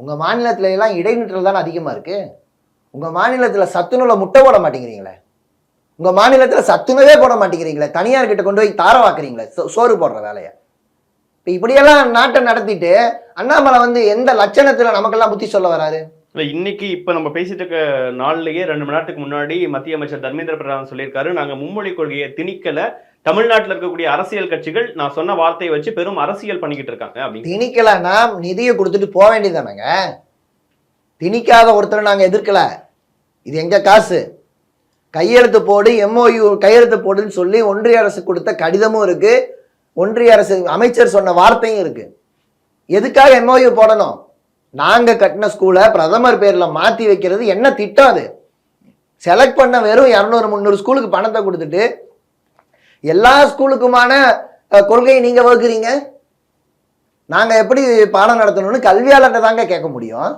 உங்கள் மாநிலத்துல எல்லாம் இடைநிற்றல் தானே அதிகமாக இருக்குது. உங்கள் மாநிலத்தில் சத்துணவுல முட்டை போட மாட்டேங்கிறீங்களே, உங்கள் மாநிலத்தில் சத்துணவே போட மாட்டேங்கிறீங்களே, தனியார்கிட்ட கொண்டு போய் தார வாக்குறீங்களே சோறு போடுற வேலையை. இப்போ இப்படியெல்லாம் நாட்டை நடத்திட்டு அண்ணாமலை வந்து எந்த லட்சணத்தில் நமக்கெல்லாம் புத்தி சொல்ல வராரு? இன்னைக்கு இப்ப நம்ம பேசிட்டு இருக்க நாள்லயே 2 மணி நேரத்துக்கு முன்னாடி மத்திய அமைச்சர் தர்மேந்திர பிரதான் சொல்லியிருக்காரு, நாங்க மும்மொழி கொள்கையை திணிக்கல, தமிழ்நாட்டில் இருக்கக்கூடிய அரசியல் கட்சிகள் நான் சொன்ன வார்த்தையை வச்சு பெரும் அரசியல் பண்ணிக்கிட்டு இருக்காங்க அப்படின்னு. திணிக்கலன்னா நிதியை கொடுத்துட்டு போக வேண்டியதானங்க. திணிக்காத ஒருத்தரை நாங்க எதிர்க்கல, இது எங்க காசு, கையெழுத்து போடு, MOU கையெழுத்து போடுன்னு சொல்லி ஒன்றிய அரசு கொடுத்த கடிதமும் இருக்கு, ஒன்றிய அரசு அமைச்சர் சொன்ன வார்த்தையும் இருக்கு. எதுக்காக MOU போடணும்? நாங்க கட்டின ஸ்கூலை பிரதமர் பேர்ல மாத்தி வைக்கிறது என்ன திட்டம்? அது செலக்ட் பண்ண வெறும் 200-300 ஸ்கூலுக்கு பணத்தை கொடுத்துட்டு எல்லா ஸ்கூலுக்குமான கொள்கையை நீங்க வகுக்கிறீங்க. நாங்க எப்படி பாடம் நடத்தணும்னு கல்வியாளர்கிட்ட தாங்க கேட்க முடியும்.